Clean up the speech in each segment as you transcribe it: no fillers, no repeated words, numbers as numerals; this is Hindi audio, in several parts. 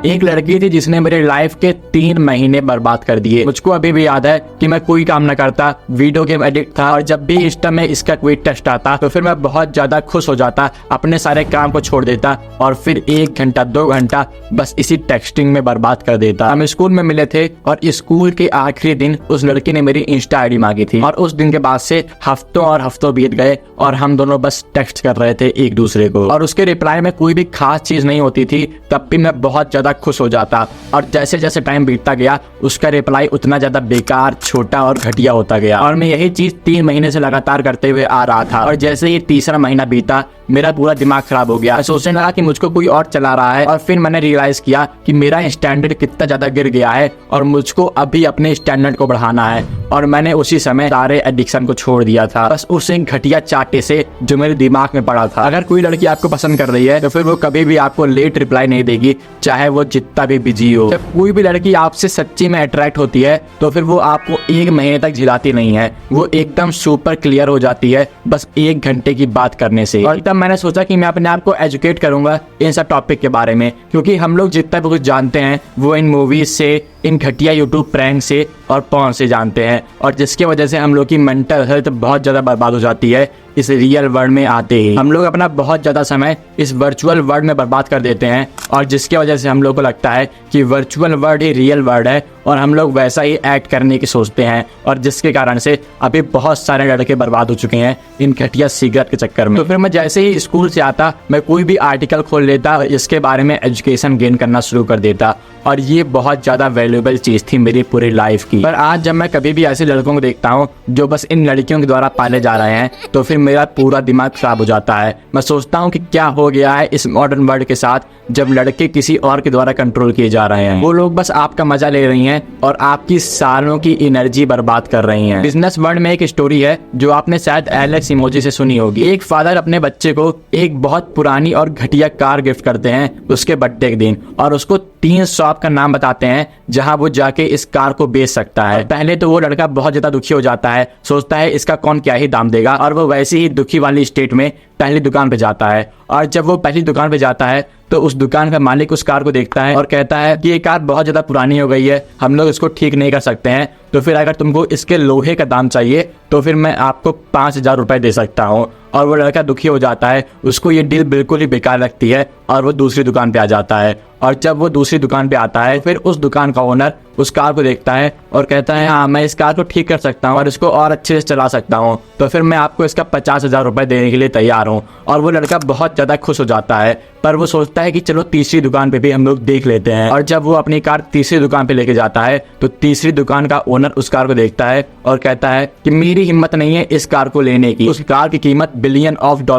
एक लड़की थी जिसने मेरे लाइफ के 3 महीने बर्बाद कर दिए। मुझको अभी भी याद है कि मैं कोई काम न करता, वीडियो गेम एडिक्ट था, और जब भी इंस्टा में इसका कोई टेस्ट आता तो फिर मैं बहुत ज्यादा खुश हो जाता, अपने सारे काम को छोड़ देता और फिर 1 घंटा 2 घंटा बस इसी टेक्सटिंग में बर्बाद कर देता। हम स्कूल में मिले थे और स्कूल के आखिरी दिन उस लड़की ने मेरी इंस्टा आईडी मांगी थी, और उस दिन के बाद से हफ्तों और हफ्तों बीत गए और हम दोनों बस टेक्स्ट कर रहे थे एक दूसरे को, और उसके रिप्लाई में कोई भी खास चीज नहीं होती थी, तब भी मैं बहुत ज्यादा खुश हो जाता। और जैसे जैसे टाइम बीतता गया उसका रिप्लाई उतना ज्यादा बेकार, छोटा और घटिया होता गया, और मैं यही चीज 3 महीने से लगातार करते हुए आ रहा था। और जैसे ही तीसरा महीना बीता मेरा पूरा दिमाग खराब हो गया। सोचने लगा कि मुझको कोई और चला रहा है, और फिर मैंने रियलाइज किया कि मेरा स्टैंडर्ड कितना ज्यादा गिर गया है और मुझको अभी अपने स्टैंडर्ड को बढ़ाना है। और मैंने उसी समय सारे एडिक्शन को छोड़ दिया था, बस उस एक घटिया चाटे से जो मेरे दिमाग में पड़ा था। अगर कोई लड़की आपको पसंद कर रही है तो फिर वो कभी भी आपको लेट रिप्लाई नहीं देगी, चाहे वो जितना भी बिजी हो। जब कोई भी लड़की आपसे सच्ची में अट्रैक्ट होती है तो फिर वो आपको 1 महीने तक झिलाती नहीं है, वो एकदम सुपर क्लियर हो जाती है बस 1 घंटे की बात करने से। और तब मैंने सोचा कि मैं अपने आप को एजुकेट करूंगा इन सब टॉपिक के बारे में, क्योंकि हम लोग जितना भी कुछ जानते हैं वो इन मूवीज से, इन घटिया यूट्यूब प्रैंक से और पॉर्न से जानते हैं, और जिसके वजह से हम लोग की मेंटल हेल्थ बहुत ज़्यादा बर्बाद हो जाती है। इस रियल वर्ल्ड में आते ही हम लोग अपना बहुत ज़्यादा समय इस वर्चुअल वर्ल्ड में बर्बाद कर देते हैं, और जिसके वजह से हम लोग को लगता है कि वर्चुअल वर्ल्ड ही रियल वर्ल्ड है, और हम लोग वैसा ही एक्ट करने की सोचते हैं, और जिसके कारण से अभी बहुत सारे लड़के बर्बाद हो चुके हैं इन घटिया सिगरेट के चक्कर में। तो फिर मैं जैसे ही स्कूल से आता मैं कोई भी आर्टिकल खोल लेता, इसके बारे में एजुकेशन गेन करना शुरू कर देता, और ये बहुत ज़्यादा वैल्यूएबल चीज़ थी मेरी पूरी लाइफ की। पर आज जब मैं कभी भी ऐसे लड़कों को देखता हूँ जो बस इन लड़कियों के द्वारा पाले जा रहे हैं तो फिर मेरा पूरा दिमाग खराब हो जाता है। मैं सोचता हूँ कि क्या हो गया है इस मॉडर्न वर्ल्ड के साथ, जब लड़के किसी और के द्वारा कंट्रोल किए जा रहे हैं। वो लोग बस आपका मजा ले रही हैं और आपकी सालों की एनर्जी बर्बाद कर रही हैं। बिजनेस वर्ल्ड में एक स्टोरी है जो आपने शायद एलेक्स इमोजी से सुनी होगी। एक फादर अपने बच्चे को एक बहुत पुरानी और घटिया कार गिफ्ट करते हैं उसके बर्थडे के दिन, और उसको 3 शॉप का नाम बताते हैं जहां वो जाके इस कार को बेच सकता है। पहले तो वो लड़का बहुत ज्यादा दुखी हो जाता है, सोचता है इसका कौन क्या ही दाम देगा, और वो वैसे ही दुखी वाली स्टेट में पहली दुकान पे जाता है। और जब वो पहली दुकान पे जाता है तो उस दुकान का मालिक उस कार को देखता है और कहता है कि ये कार बहुत ज़्यादा पुरानी हो गई है, हम लोग इसको ठीक नहीं कर सकते हैं, तो फिर अगर तुमको इसके लोहे का दाम चाहिए तो फिर मैं आपको 5,000 रुपये दे सकता हूँ। और वो लड़का दुखी हो जाता है, उसको ये डील बिल्कुल ही बेकार लगती है, और वो दूसरी दुकान पे आ जाता है। और जब वो दूसरी दुकान पे आता है फिर उस दुकान का ओनर उस कार को देखता है और कहता है हाँ मैं इस कार को ठीक कर सकता हूँ और इसको और अच्छे से चला सकता हूँ, तो फिर मैं आपको इसका 50,000 रुपये देने के लिए तैयार हूँ। और वो लड़का बहुत ज़्यादा खुश हो जाता है, पर वो सोचता है कि चलो तीसरी दुकान पे भी हम लोग देख लेते हैं। और जब वो अपनी कार तीसरी दुकान पे लेके जाता है तो तीसरी दुकान का ओनर उस कार को देखता है और कहता है कि मेरी हिम्मत नहीं है इस कार को लेने की। उस कार की कीमत $बिलियन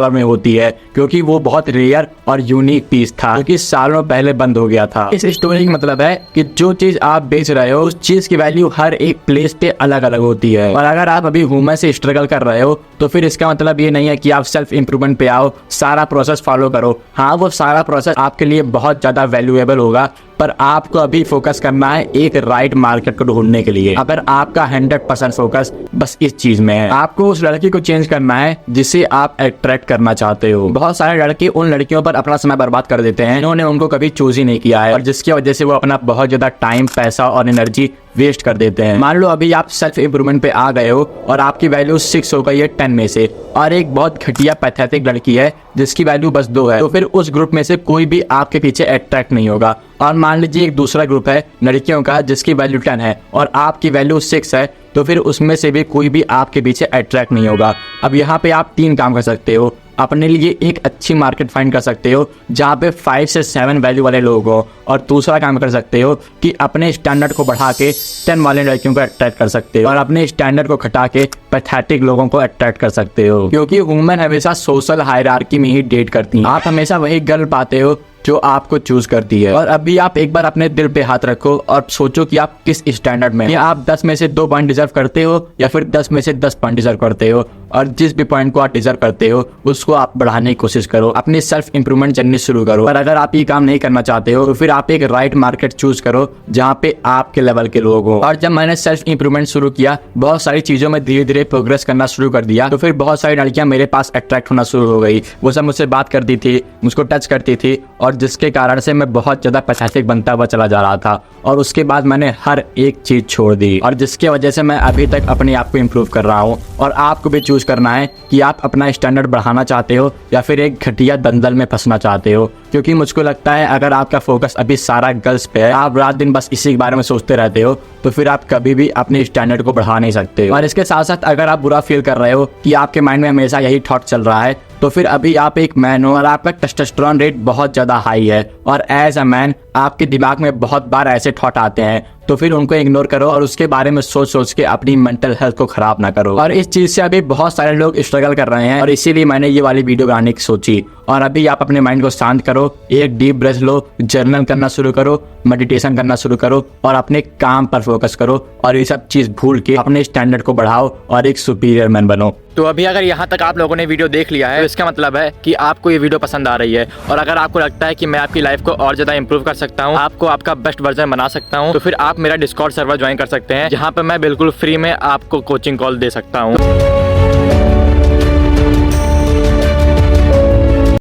में होती है, क्योंकि वो बहुत रेयर और यूनिक पीस था जो कि सालों पहले बंद हो गया था। इस स्टोरी का मतलब है कि जो चीज आप बेच रहे हो उस चीज की वैल्यू हर एक प्लेस पे अलग अलग होती है, और अगर आप अभी ह्यूमन से स्ट्रगल कर रहे हो तो फिर इसका मतलब ये नहीं है कि आप सेल्फ इंप्रूवमेंट पे आओ, सारा प्रोसेस फॉलो करो। हाँ वो सारा प्रोसेस आपके लिए बहुत ज्यादा वैल्यूएबल होगा, पर आपको अभी फोकस करना है एक राइट मार्केट को ढूंढने के लिए। अगर आपका 100% फोकस बस इस चीज में है, आपको उस लड़की को चेंज करना है जिसे आप अट्रैक्ट करना चाहते हो। बहुत सारे लड़के उन लड़कियों पर अपना समय बर्बाद कर देते हैं जिन्होंने उनको कभी चूज ही नहीं किया है, और जिसकी वजह से वो अपना बहुत ज्यादा टाइम, पैसा और एनर्जी वेस्ट कर देते हैं। मान लो अभी आप सेल्फ इंप्रूवमेंट पे आ गए हो और आपकी वैल्यू 6 हो गई है 10 में से, और एक बहुत घटिया पैथेटिक लड़की है जिसकी वैल्यू बस 2 है, तो फिर उस ग्रुप में से कोई भी आपके पीछे अट्रैक्ट नहीं होगा। और मान लीजिए एक दूसरा ग्रुप है लड़कियों का जिसकी वैल्यू 10 है और आपकी वैल्यू 6 है, तो फिर उसमें से भी कोई भी आपके पीछे अट्रैक्ट नहीं होगा। अब यहाँ पे आप 3 काम कर सकते हो। अपने लिए एक अच्छी मार्केट फाइंड कर सकते हो जहाँ पे 5 से 7 वैल्यू वाले लोग हो, और दूसरा काम कर सकते हो कि अपने स्टैंडर्ड को बढ़ा के 10 वाले लड़कियों को अट्रैक्ट कर सकते हो, और अपने स्टैंडर्ड को घटा के पैथेटिक लोगों को अट्रैक्ट कर सकते हो, क्योंकि वुमेन हमेशा सोशल हायरार्की में ही डेट करती हैं। आप हमेशा वही गर्ल पाते हो जो आपको चूज करती है। और अभी आप एक बार अपने दिल पे हाथ रखो और सोचो कि आप किस स्टैंडर्ड में, या आप 10 में से 2 पॉइंट डिजर्व करते हो या फिर 10 में से 10 पॉइंट डिजर्व करते हो, और जिस भी पॉइंट को आप डिजर्व करते हो उसको आप बढ़ाने की कोशिश करो, अपनी सेल्फ इंप्रूवमेंट जर्नी शुरू करो। पर अगर आप ये काम नहीं करना चाहते हो तो फिर आप एक राइट मार्केट चूज करो जहाँ पे आपके लेवल के लोग हो। और जब मैंने सेल्फ इंप्रूवमेंट शुरू किया, बहुत सारी चीजों में धीरे धीरे प्रोग्रेस करना शुरू कर दिया, तो फिर बहुत सारी लड़कियां मेरे पास अट्रैक्ट होना शुरू हो गई। वो सब मुझसे बात करती थी, मुझको टच करती थी, और जिसके कारण से मैं बहुत ज़्यादा पैथेटिक बनता हुआ चला जा रहा था। और उसके बाद मैंने हर एक चीज़ छोड़ दी और जिसकी वजह से मैं अभी तक अपने आप को इम्प्रूव कर रहा हूँ। और आपको भी चूज़ करना है कि आप अपना स्टैंडर्ड बढ़ाना चाहते हो या फिर एक घटिया दलदल में फंसना चाहते हो। क्योंकि मुझको लगता है अगर आपका फोकस अभी सारा गर्ल्स पे है, आप रात दिन बस इसी के बारे में सोचते रहते हो, तो फिर आप कभी भी अपने स्टैंडर्ड को बढ़ा नहीं सकते। और इसके साथ साथ अगर आप बुरा फील कर रहे हो कि आपके माइंड में हमेशा यही थॉट चल रहा है, तो फिर अभी आप एक मैन हो और आपका टेस्टोस्टेरोन रेट बहुत ज़्यादा हाई है और एज अ मैन आपके दिमाग में बहुत बार ऐसे थॉट आते हैं, तो फिर उनको इग्नोर करो और उसके बारे में सोच सोच के अपनी मेंटल हेल्थ को खराब ना करो। और इस चीज़ से अभी बहुत सारे लोग स्ट्रगल कर रहे हैं और इसीलिए मैंने ये वाली वीडियो बनाने की सोची। और अभी आप अपने माइंड को शांत करो, एक डीप ब्रेथ लो, जर्नल करना शुरू करो, मेडिटेशन करना शुरू करो और अपने काम पर फोकस करो और ये सब चीज़ भूल के अपने स्टैंडर्ड को बढ़ाओ और एक सुपीरियर मैन बनो। तो अभी अगर यहाँ तक आप लोगों ने वीडियो देख लिया है तो इसका मतलब है कि आपको ये वीडियो पसंद आ रही है। और अगर आपको लगता है कि मैं आपकी लाइफ को और ज़्यादा इंप्रूव कर सकता हूँ, आपको आपका बेस्ट वर्जन बना सकता हूँ, तो फिर आप मेरा डिस्कॉर्ड सर्वर ज्वाइन कर सकते हैं, जहाँ पर मैं बिल्कुल फ्री में आपको कोचिंग कॉल दे सकता हूँ।